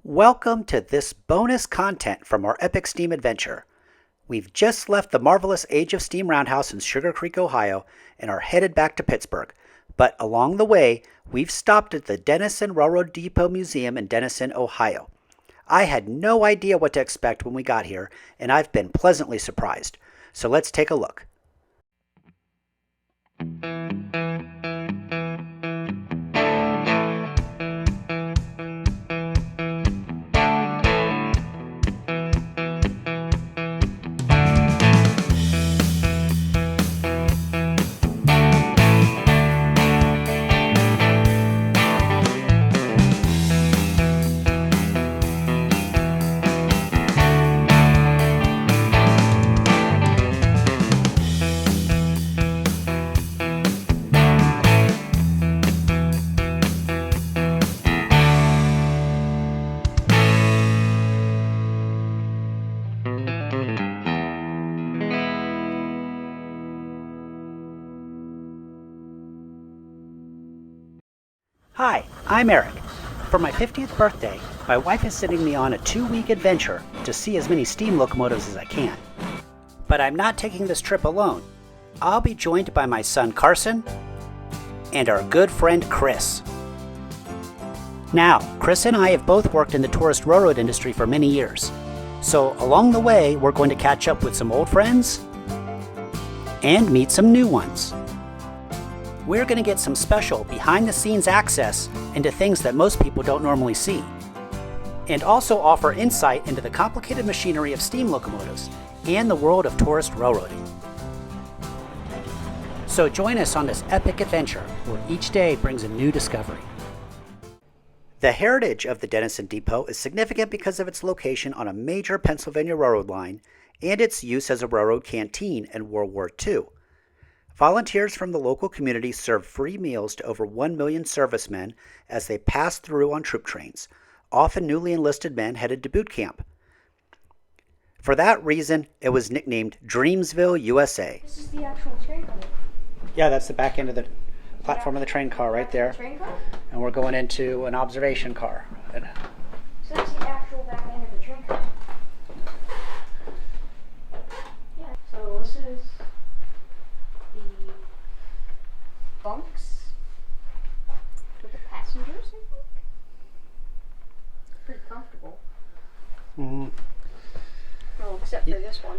Welcome to this bonus content from our Epic Steam adventure. We've just left the marvelous Age of Steam Roundhouse in Sugarcreek, Ohio, and are headed back to Pittsburgh. But along the way, we've stopped at the Dennison Railroad Depot Museum in Dennison, Ohio. I had no idea what to expect when we got here, and I've been pleasantly surprised. So let's take a look. Hi, I'm Eric. For my 50th birthday, my wife is sending me on a 2-week adventure to see as many steam locomotives as I can. But I'm not taking this trip alone. I'll be joined by my son Carson and our good friend Chris. Now, Chris and I have both worked in the tourist railroad industry for many years. So along the way, we're going to catch up with some old friends and meet some new ones. We're going to get some special behind-the-scenes access into things that most people don't normally see, and also offer insight into the complicated machinery of steam locomotives and the world of tourist railroading. So join us on this epic adventure where each day brings a new discovery. The heritage of the Dennison Depot is significant because of its location on a major Pennsylvania railroad line and its use as a railroad canteen in World War II. Volunteers from the local community serve free meals to over 1 million servicemen as they pass through on troop trains, often newly enlisted men headed to boot camp. For that reason, it was nicknamed Dreamsville, USA. This is the actual train car. Yeah, that's the back end of the platform of the train car right there. Train car? And we're going into an observation car. So that's the actual back end of the train car. Yeah, so this is the bunks for the passengers, I think. Pretty comfortable. Mm-hmm. Well, except for this one.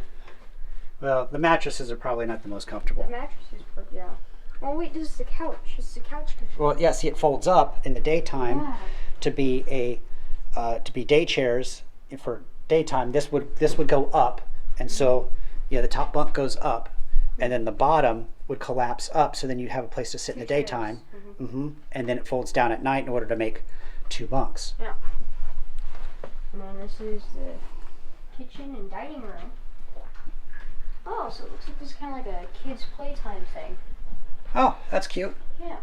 Well, the mattresses are probably not the most comfortable. The mattress is pretty, yeah. Oh wait, this is the couch. This is the couch cushion. Well, yeah, see, it folds up in the daytime Yeah. to be day chairs. For daytime, this would go up, and so the top bunk goes up, and then the bottom would collapse up, so then you'd have a place to sit in the daytime. And then it folds down at night in order to make 2 bunks. Yeah. And then this is the kitchen and dining room. Oh, so it looks like this is kind of like a kids' playtime thing. Oh, that's cute. Yeah.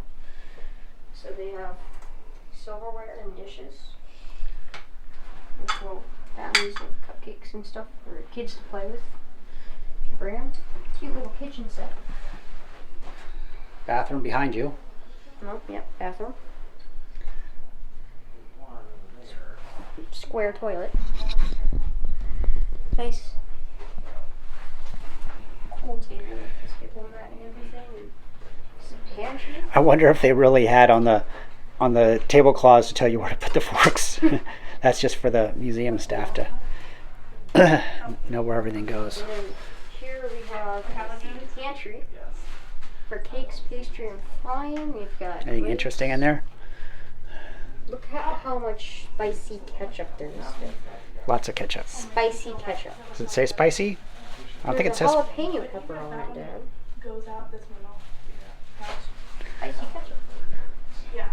So they have silverware and dishes. With little families with cupcakes and stuff for kids to play with. If you bring them. Cute little kitchen set. Bathroom behind you. Oh, yep, bathroom. Square toilet. Nice. Cool table with table mat and everything. And some pantry. I wonder if they really had on the tablecloths to tell you where to put the forks. That's just for the museum staff to know where everything goes. And then here we have the pantry for cakes, pastry, and frying. We've got Anything grapes. interesting in there? Look at how much spicy ketchup there is. Lots of ketchup. Spicy ketchup. Does it say spicy? I don't think it There's says. a jalapeno pepper on it, Dad. Goes out this one off. Spicy ketchup. Yeah.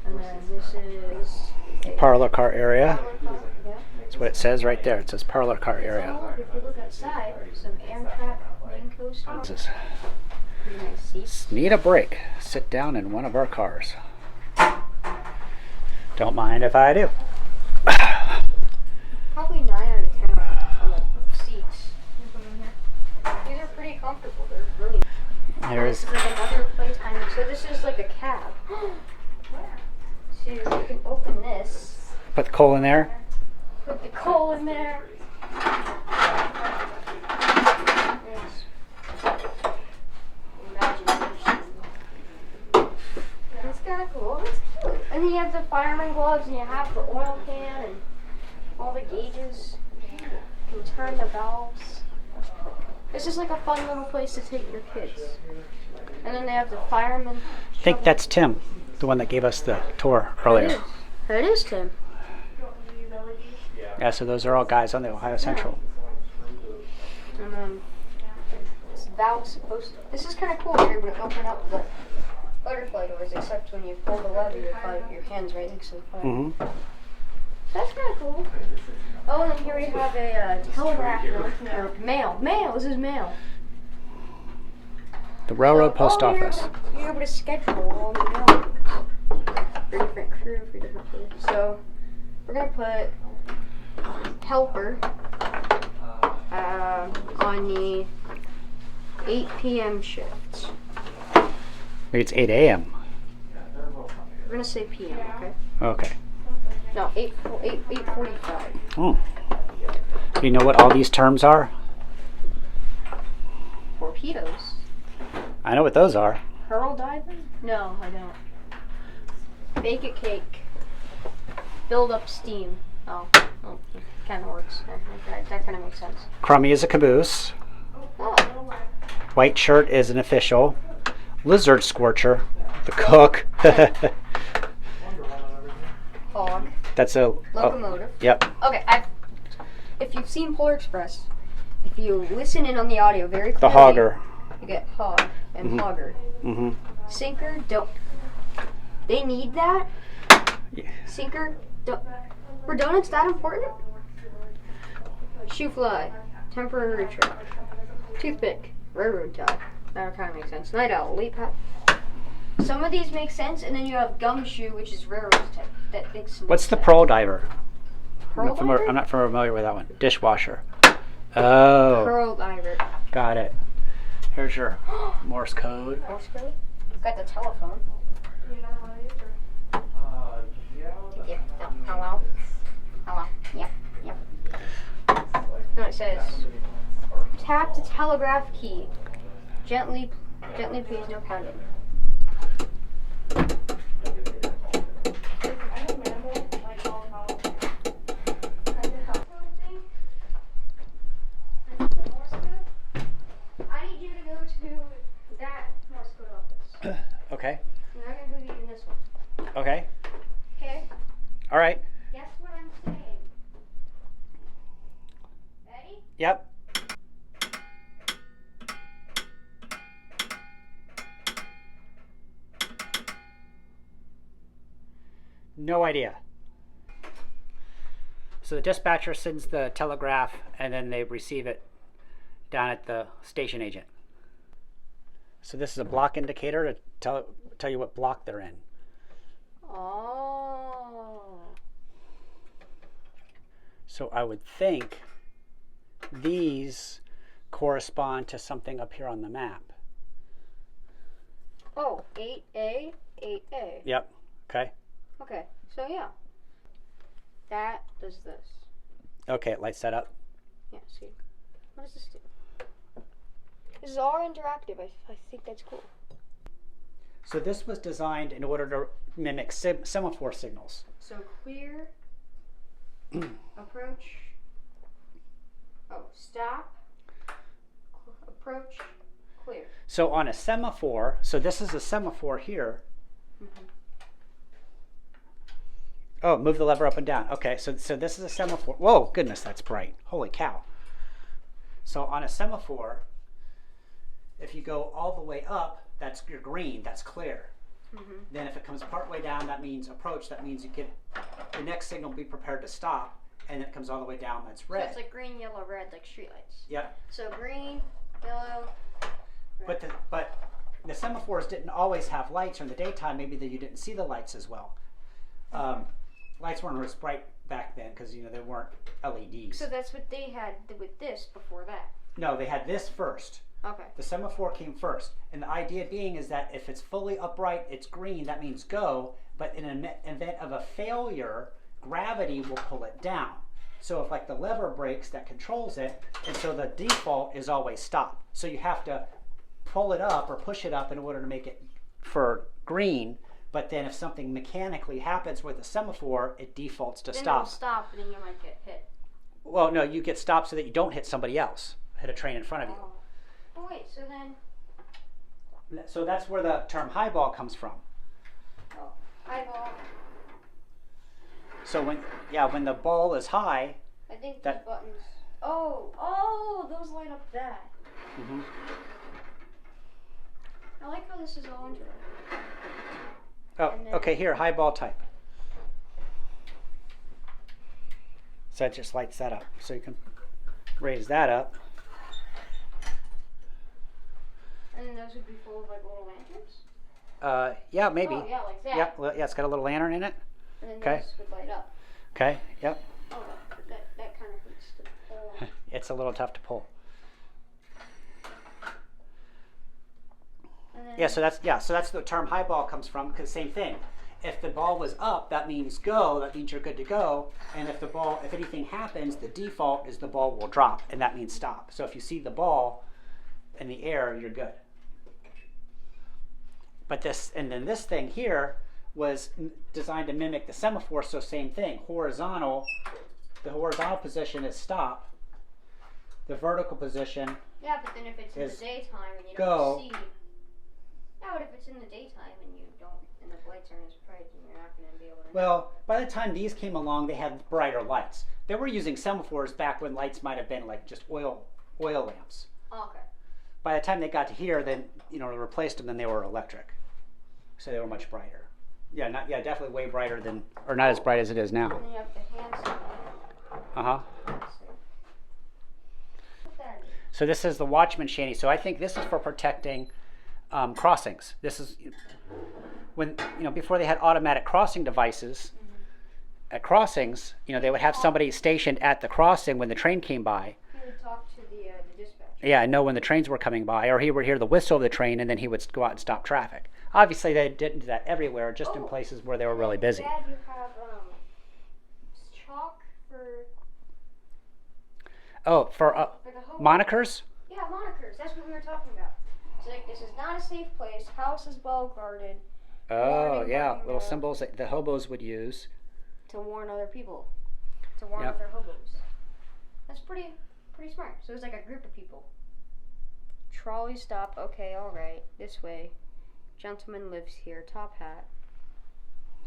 And then this is a Parlor car area. yeah. That's what it says right there. It says parlor car area. Oh, if you look outside, some Amtrak main coasters. This is, Pretty nice seats. need a break. Sit down in one of our cars. Don't mind if I do. Probably 9 out of 10 on the seats. These are pretty comfortable. They're really nice. There's This is like another playtime. So this is like a cab. So you can open this Put the coal in there. Put the coal in there. It's kind of cool. It's cute. And then you have the fireman gloves, and you have the oil can, and all the gauges. You can turn the valves. It's just like a fun little place to take your kids. And then they have the fireman. I think that's Tim, the one that gave us the tour earlier. It is Tim. Yeah, so those are all guys on the Ohio Central. And then this valve's supposed to. This is kind of cool. You're able to open up the butterfly doors, except when you pull the lever, your hand's right next to the fire. Mm-hmm. That's kind of cool. Oh, and then here we have a telegraph room. Or mail. Mail. This is mail. The railroad post office. You're able to schedule all the mail for different crew, for different crew. So we're gonna put helper on the 8 p.m. shift. Maybe it's 8 a.m. We're gonna say p.m. Okay. Okay. No, 8:45. Oh. Do you know what all these terms are? Torpedoes. I know what those are. Hurl diving? No, I don't. Bake a cake. Build up steam. Oh, kind of works. That kind of makes sense. Crummy is a caboose. Oh. White shirt is an official. Lizard scorcher, the cook. Hog. That's a Locomotive. Yep. Okay, if you've seen Polar Express, if you listen in on the audio very clearly, The hogger. You get hog and hogger. Mm-hmm. Sinker, don't. They need that. Yeah. Sinker, don't. Were donuts that important? Shoe fly, temporary truck. Toothpick, railroad tie. That kind of makes sense. Night owl, late pat. Some of these make sense, and then you have gumshoe, which is railroad type. That makes no What's the sense. pearl diver? Pearl diver? I'm not familiar with that one. Dishwasher. Oh. Pearl diver. Got it. Here's your Morse code. Morse code? Got the telephone. Yep. Hello. Hello. Yep. Yep. No, it says tap the telegraph key. Gently, please, no pounding. I need you to go to that Morse code office. Okay. And I'm going to go in this one. Okay. Okay? All right. Guess what I'm saying? Ready? Yep. No idea. So the dispatcher sends the telegraph and then they receive it down at the station agent. So this is a block indicator to tell you what block they're in. Oh. So I would think these correspond to something up here on the map. Oh, 8A, 8A. Yep. Okay. Okay, so yeah. That does this. Okay, it lights that up. Yeah, see. What does this do? This is all interactive. I think that's cool. So this was designed in order to mimic semaphore signals. So clear, approach, stop, approach, clear. So on a semaphore, so this is a semaphore here. Mm-hmm. Oh, move the lever up and down. Okay, so this is a semaphore. Whoa, goodness, that's bright. Holy cow. So on a semaphore, if you go all the way up, that's your green, that's clear. Mm-hmm. Then if it comes part way down, that means approach. That means you get the next signal, be prepared to stop. And then it comes all the way down, that's red. So it's like green, yellow, red, like streetlights. Yep. So green, yellow, red. But the semaphores didn't always have lights, or in the daytime, maybe you didn't see the lights as well. Lights weren't as bright back then because they weren't LEDs. So that's what they had with this before that. No, they had this first. Okay. The semaphore came first, and the idea being is that if it's fully upright, it's green. That means go. But in an event of a failure, gravity will pull it down. So if like the lever breaks, that controls it, and so the default is always stop. So you have to pull it up or push it up in order to make it for green. But then if something mechanically happens with the semaphore, it defaults to Then stop. it'll stop, and then you might get hit. Well, no, you get stopped so that you don't hit somebody else, hit a train in front of you. Oh wait, so then. So that's where the term highball comes from. Oh, eyeball. So when the ball is high, I think that- these buttons. Oh, those light up that. mm-hmm. I like how this is all interactive. Oh, And then- okay, here, highball type. So it just lights that up. So you can raise that up. And then those would be full of like little lanterns. Yeah, maybe. Oh yeah, like that. Yep, well, yeah, it's got a little lantern in it. And then Okay. those would light up. Okay, yep. Oh, that kind of hurts to pull. It's a little tough to pull. And then, Yeah, so that's the term highball comes from, because same thing. If the ball was up, that means go, that means you're good to go. And if anything happens, the default is the ball will drop, and that means stop. So if you see the ball in the air, you're good. But this thing here was designed to mimic the semaphore, so same thing. Horizontal, the horizontal position is stop. The vertical position, yeah, but then if it's in the is daytime and you go. don't see. Yeah, but if it's in the daytime and you don't, and the lights aren't as bright, then you're not going to be able to. well, by the time these came along, they had brighter lights. They were using semaphores back when lights might have been like just oil lamps. Oh, okay. By the time they got to here, then replaced them, then they were electric, so they were much brighter. Yeah, definitely way brighter than, or not as bright as it is now. And then you have the hand sign. Uh-huh. Let's see. What's that? So this is the watchman shanty. So I think this is for protecting crossings. This is when, before they had automatic crossing devices, at crossings, they would have somebody stationed at the crossing when the train came by. He would talk to the dispatcher. Yeah, and know when the trains were coming by, or he would hear the whistle of the train, and then he would go out and stop traffic. Obviously, they didn't do that everywhere, just in places where they were really busy. Dad, you have chalk for Oh, for the hobo. monikers? Yeah, monikers. That's what we were talking about. It's like, this is not a safe place. House is well guarded. Oh, Warning, yeah, warning, little symbols that the hobos would use. To warn other people. To warn Yep. other hobos. That's pretty smart. So it's like a group of people. Trolley stop. Okay, all right. This way. Gentleman lives here. Top hat.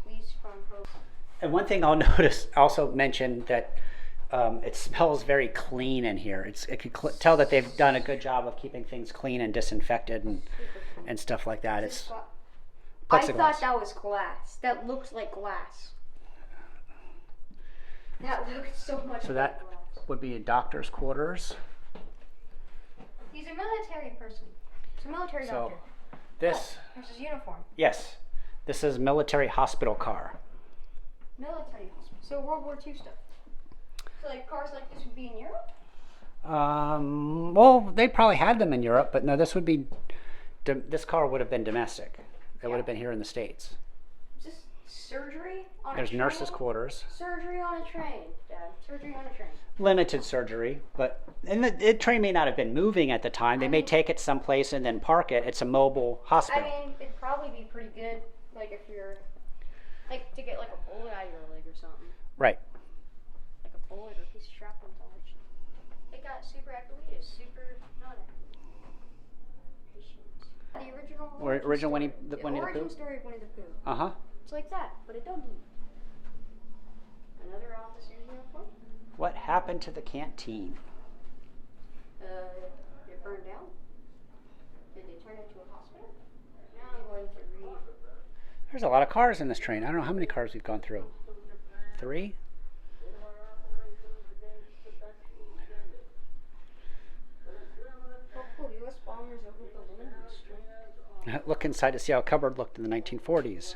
Please from hobo. And one thing I'll also mention that it smells very clean in here. It could tell that they've done a good job of keeping things clean and disinfected and stuff like that. It's I plexiglass. thought that was glass. That looks like glass. That looks so much So like that glass. would be a doctor's quarters. He's a military person. He's a military So doctor. this, There's his uniform. yes, this is military hospital car. Military hospital. So World War II stuff. So like cars like this would be in Europe? Well, they probably had them in Europe, but no, this car would have been domestic. It would have been here in the States. Is this surgery on There's a train? nurses' quarters. Surgery on a train, Dad. Surgery on a train. Limited surgery, and the train may not have been moving at the time. They may take it someplace and then park it. It's a mobile hospital. I mean, it'd probably be pretty good, like if you're, like to get like a bullet out of your leg or something. Right. Like a bullet or a piece of shrapnel touch. It got super activated, super not the original Winnie the origin Pooh? story of Winnie the Pooh. Uh-huh. It's like that, but it doesn't. Another officer's uniform. What happened to the canteen? It burned down. Did they turn it into a hospital? Now I'm going to read. There's a lot of cars in this train. I don't know how many cars we've gone through. 3? Oh, cool. U.S. bombers over the London Street. Look inside to see how a cupboard looked in the 1940s. Versus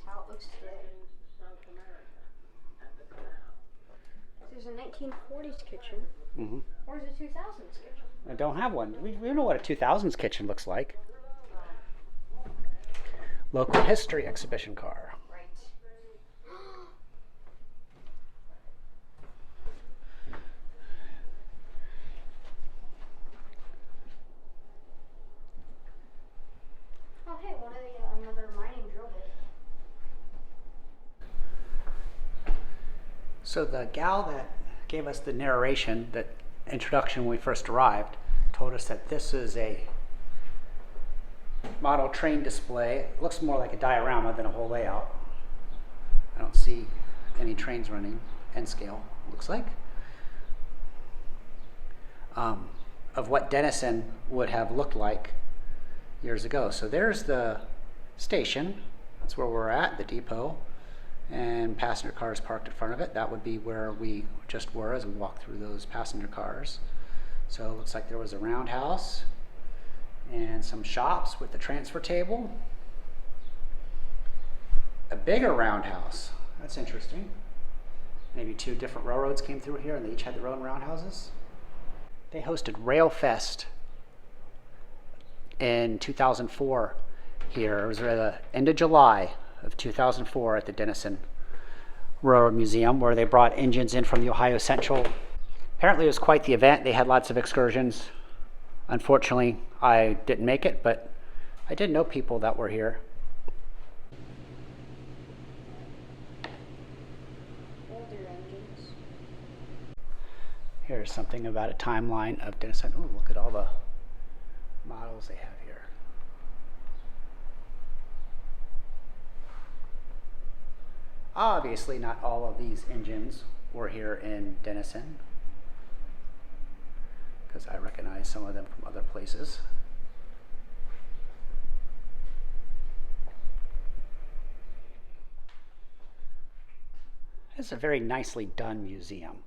how it looks today. There's a 1940s kitchen. Mm-hmm. Or is it 2000s kitchen? I don't have one. We know what a 2000s kitchen looks like. Local history exhibition car. Right. So the gal that gave us the narration, that introduction when we first arrived, told us that this is a model train display. It looks more like a diorama than a whole layout. I don't see any trains running, N scale, looks like. Of what Dennison would have looked like years ago. So there's the station. That's where we're at, the depot. And passenger cars parked in front of it. That would be where we just were as we walked through those passenger cars. So it looks like there was a roundhouse and some shops with the transfer table. A bigger roundhouse. That's interesting. Maybe two different railroads came through here and they each had their own roundhouses. They hosted Railfest in 2004 here. It was at the end of July of 2004 at the Dennison Railroad Museum, where they brought engines in from the Ohio Central. Apparently it was quite the event. They had lots of excursions. Unfortunately, I didn't make it, but I did know people that were here. Here's something about a timeline of Dennison. Oh, look at all the models they have here. Obviously, not all of these engines were here in Dennison, because I recognize some of them from other places. It's a very nicely done museum.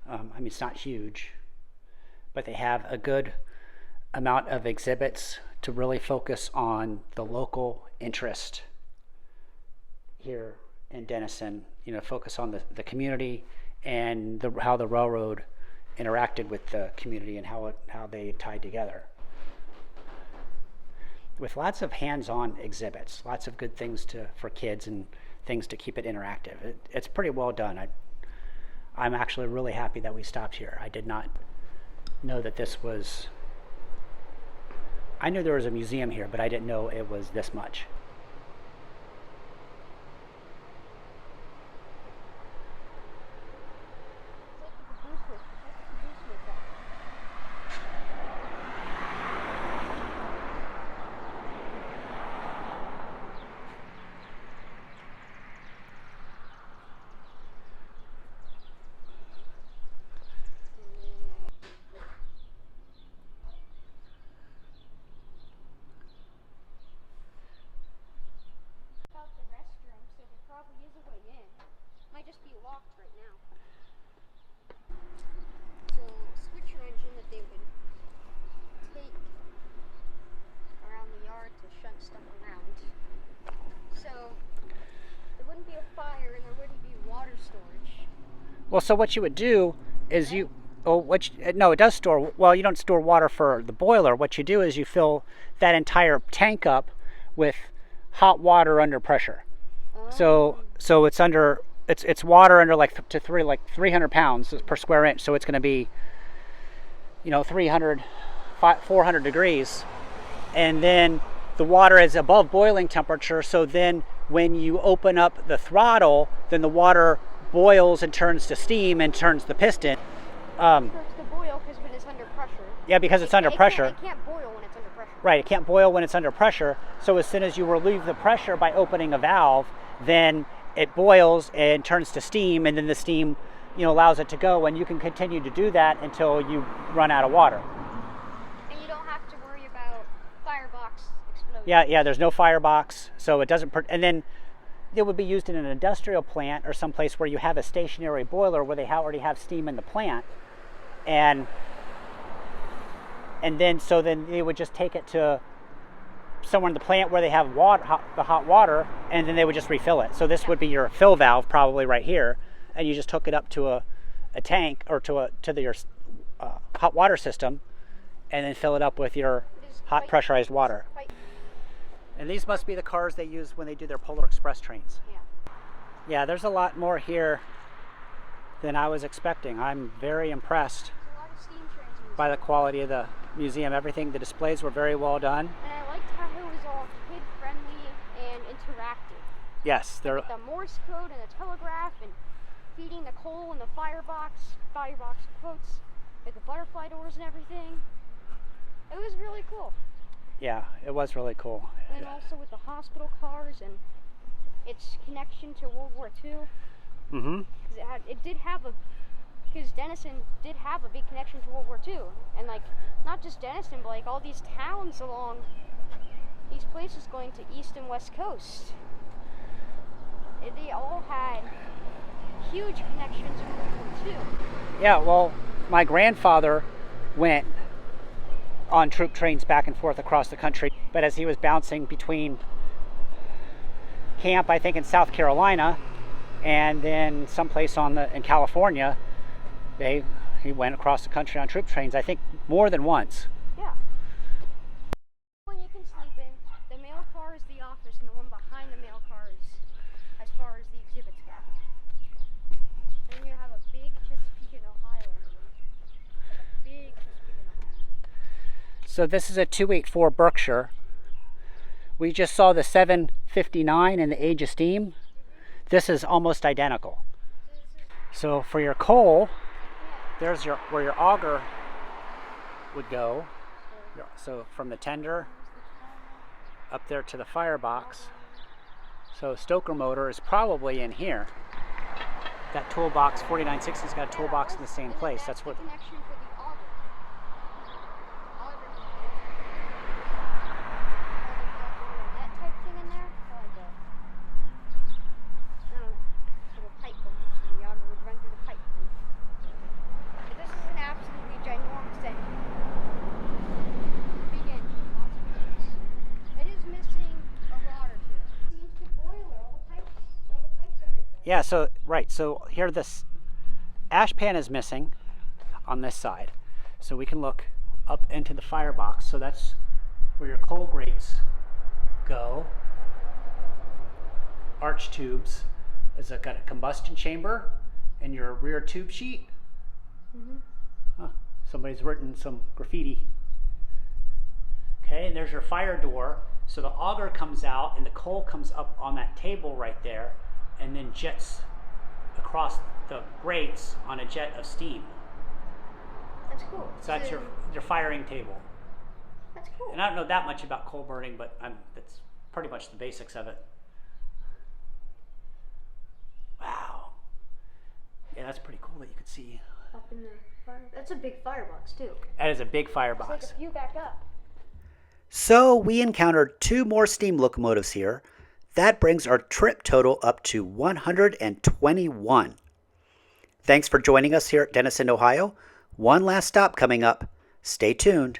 I mean, it's not huge, but they have a good amount of exhibits to really focus on the local interest here in Dennison. You know, focus on the community and how the railroad interacted with the community and how they tied together. With lots of hands-on exhibits, lots of good things for kids and things to keep it interactive. It's pretty well done. I'm actually really happy that we stopped here. I did not know that this was... I knew there was a museum here, but I didn't know it was this much. Just be locked right now. So switcher engine that they would take around the yard to shunt stuff around. So there wouldn't be a fire and there wouldn't be water storage. Well, so what you would do is no, it does store. Well, you don't store water for the boiler. What you do is you fill that entire tank up with hot water under pressure. Oh. So it's under. It's water under like 300 pounds per square inch, so it's going to be 400 degrees, and then the water is above boiling temperature. So then when you open up the throttle, then the water boils and turns to steam and turns the piston. It starts to boil because when it's under pressure. Yeah, because it's under pressure. It can't boil when it's under pressure. Right, it can't boil when it's under pressure. So as soon as you relieve the pressure by opening a valve, then it boils and turns to steam, and then the steam, allows it to go, and you can continue to do that until you run out of water. And you don't have to worry about firebox exploding. Yeah, there's no firebox, so it doesn't. And then it would be used in an industrial plant or someplace where you have a stationary boiler where they already have steam in the plant, and then they would just take it to somewhere in the plant where they have the hot water, and then they would just refill it. So this would be your fill valve probably right here, and you just hook it up to a tank or to your hot water system, and then fill it up with your hot pressurized water. And these must be the cars they use when they do their Polar Express trains. Yeah, there's a lot more here than I was expecting. I'm very impressed by the quality of the museum. Everything, the displays were very well done. And I liked how it was all kid-friendly and interactive. Yes, the Morse code and the telegraph and feeding the coal in the firebox quotes, with the butterfly doors and everything. It was really cool. Yeah, it was really cool. And also with the hospital cars and its connection to World War II. Mm-hmm. Because Dennison did have a big connection to World War II. And like, not just Dennison, but like all these towns along these places going to East and West Coast. They all had huge connections in World War II. Yeah, well, my grandfather went on troop trains back and forth across the country, but as he was bouncing between camp, I think in South Carolina, and then someplace in California, he went across the country on troop trains, I think more than once. Yeah. One you can sleep in. The mail car is the office, and the one behind the mail car is as far as the exhibits go. Then you have a big Chesapeake in Ohio. Like a big Chesapeake in Ohio. So this is a 284 Berkshire. We just saw the 759 in the Age of Steam. This is almost identical. So for your coal, there's where your auger would go. So from the tender up there to the firebox. So stoker motor is probably in here. That toolbox, 4960's got a toolbox in the same place. That's what. Connection for the auger. That type thing in there, or like I don't know, little pipe, and the auger would run through the pipe. But this is an absolutely ginormous engine. Big engine, lots of things. It is missing a rod or two. It's the boiler, all the pipes are right there. Yeah, so right, so here this ash pan is missing on this side. So we can look up into the firebox. So that's where your coal grates go. Arch tubes. It's got a combustion chamber and your rear tube sheet. Mm-hmm. Huh, somebody's written some graffiti. Okay, and there's your fire door. So the auger comes out and the coal comes up on that table right there and then jets across the grates on a jet of steam. That's cool. So that's your firing table. That's cool. And I don't know that much about coal burning, but that's pretty much the basics of it. Wow. Yeah, that's pretty cool that you could see. Up in the fire. That's a big firebox too. That is a big firebox. It's like a few back up. So we encountered 2 more steam locomotives here. That brings our trip total up to 121. Thanks for joining us here at Dennison, Ohio. One last stop coming up. Stay tuned.